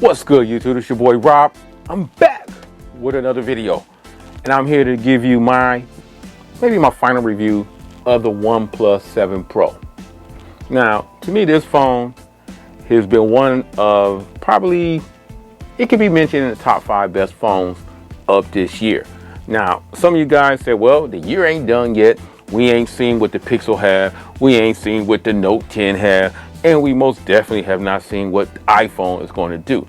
What's good, YouTube? It's your boy Rob. I'm back with another video, and I'm here to give you maybe my final review of the OnePlus 7 Pro. Now, to me, this phone has been one of it can be mentioned in the top 5 best phones of this year. Now, some of you guys said, well, the year ain't done yet. We ain't seen what the Pixel have. We ain't seen what the Note 10 have. And we most definitely have not seen what the iPhone is going to do.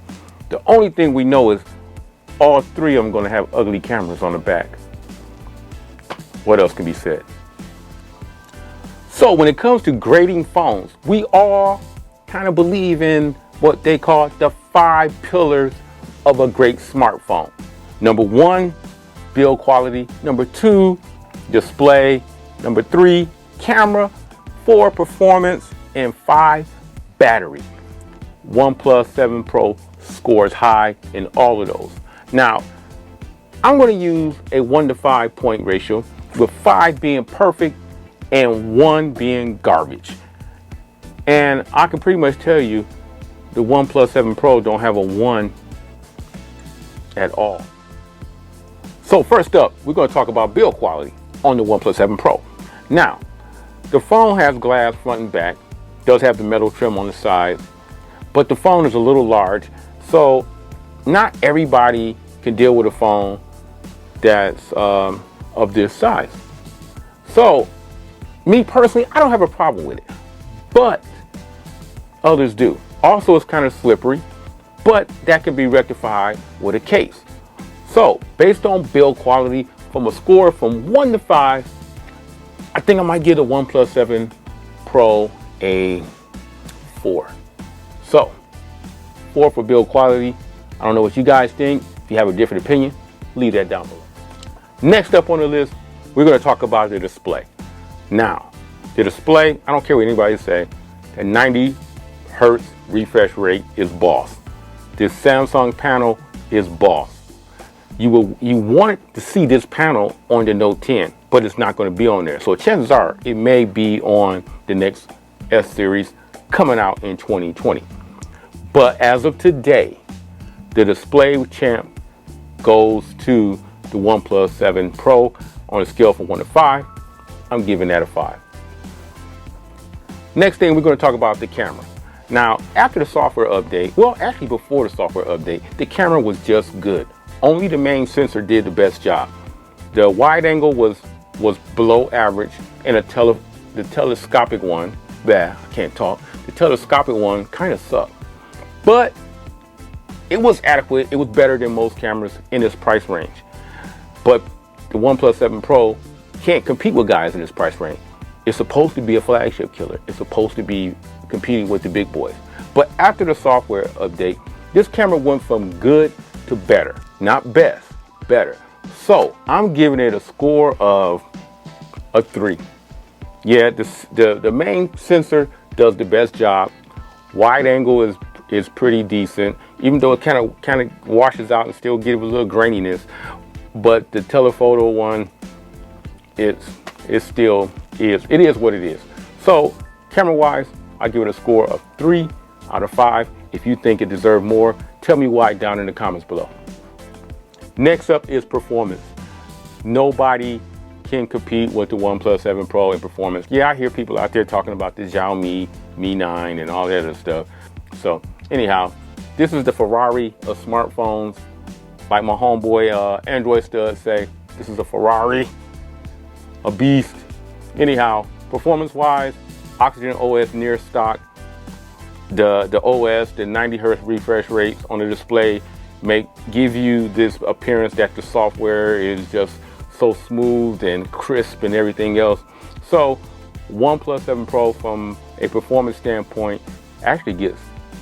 The only thing we know is all 3 of them going to have ugly cameras on the back. What else can be said? So when it comes to grading phones, we all kind of believe in what they call the 5 pillars of a great smartphone. Number 1, build quality. Number 2, display. Number 3, camera. 4, performance. And 5, battery. OnePlus 7 Pro scores high in all of those. Now, I'm going to use a 1 to 5 point ratio, with 5 being perfect and 1 being garbage. And I can pretty much tell you the OnePlus 7 Pro don't have a 1 at all. So first up, we're going to talk about build quality on the OnePlus 7 Pro. Now, the phone has glass front and back, does have the metal trim on the side, but the phone is a little large, so not everybody can deal with a phone that's of this size. So me personally, I don't have a problem with it, but others do. Also, it's kind of slippery, but that can be rectified with a case. So based on build quality, from a score from 1 to 5, I think I might give the OnePlus 7 Pro a 4. So 4 for build quality. I don't know what you guys think. If you have a different opinion, leave that down below. Next up on the list, we're going to talk about the display. Now, the display, I don't care what anybody say, the 90 hertz refresh rate is boss. This Samsung panel is boss. You want to see this panel on the Note 10, but it's not going to be on there. So chances are it may be on the next S series coming out in 2020. But as of today, the display champ goes to the OnePlus 7 Pro on a scale from 1 to 5. I'm giving that a 5. Next thing, we're going to talk about the camera. Now, after the software update, well, actually before the software update, the camera was just good. Only the main sensor did the best job. The wide angle was below average, and the telescopic one, I can't talk. The telescopic one kind of sucked, but it was adequate. It was better than most cameras in this price range. But the OnePlus 7 Pro can't compete with guys in this price range. It's supposed to be a flagship killer. It's supposed to be competing with the big boys. But after the software update, this camera went from good to better. Not best, better. So I'm giving it a score of a 3. Yeah, the main sensor does the best job. Wide angle is pretty decent, even though it kind of washes out and still gives a little graininess. But the telephoto one, it is what it is. So camera wise, I give it a score of 3 out of 5. If you think it deserves more, tell me why down in the comments below. Next up is performance. Nobody can compete with the OnePlus 7 Pro in performance. Yeah, I hear people out there talking about the Xiaomi Mi 9 and all that other stuff. So anyhow, this is the Ferrari of smartphones. Like my homeboy Android stud say, this is a Ferrari, a beast. Anyhow, performance wise, Oxygen OS near stock. The OS, the 90 hertz refresh rates on the display give you this appearance that the software is just so smooth and crisp and everything else. So OnePlus 7 Pro from a performance standpoint actually gets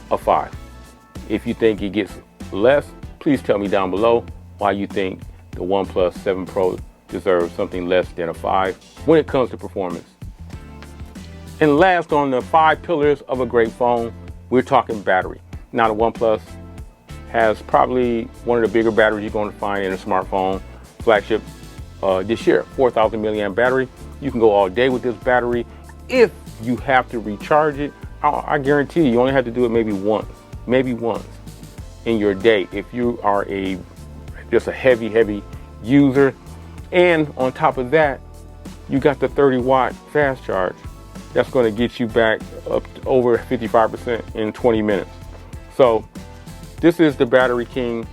a 5. If you think it gets less, please tell me down below why you think the OnePlus 7 Pro deserves something less than a 5 when it comes to performance. And last on the 5 pillars of a great phone, we're talking battery. Now the OnePlus has probably one of the bigger batteries you're going to find in a smartphone flagship this year. 4,000 milliamp battery. You can go all day with this battery. If you have to recharge it, I guarantee you only have to do it maybe once. in your day if you are just a heavy user. And on top of that, you got the 30-watt fast charge. That's going to get you back up to over 55% in 20 minutes. So this is the Battery King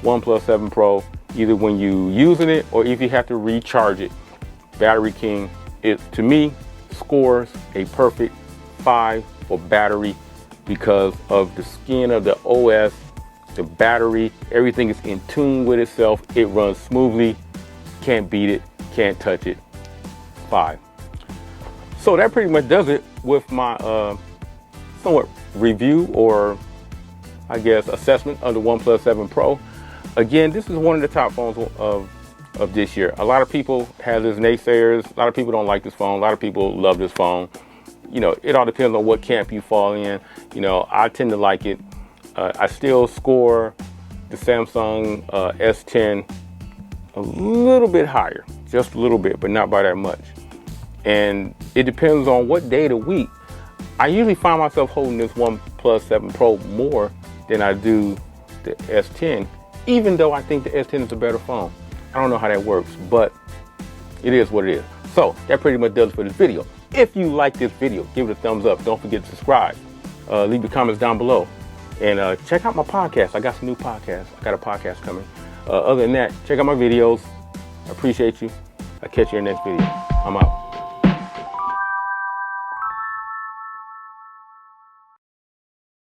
OnePlus 7 Pro. Either when you using it or if you have to recharge it, Battery King, it to me scores a perfect 5 for battery because of the skin of the OS, the battery, everything is in tune with itself. It runs smoothly, can't beat it, can't touch it. 5. So that pretty much does it with my somewhat review, or I guess assessment of the OnePlus 7 Pro. Again, this is one of the top phones of this year. A lot of people have this naysayers. A lot of people don't like this phone. A lot of people love this phone. You know, it all depends on what camp you fall in. You know, I tend to like it. I still score the Samsung S10 a little bit higher, just a little bit, but not by that much. And it depends on what day of the week. I usually find myself holding this OnePlus 7 Pro more than I do the S10, even though I think the S10 is a better phone. I don't know how that works, but it is what it is. So that pretty much does it for this video. If you like this video, give it a thumbs up. Don't forget to subscribe. Leave your comments down below. And check out my podcast. I got some new podcasts. I got a podcast coming. Other than that, check out my videos. I appreciate you. I'll catch you in the next video. I'm out.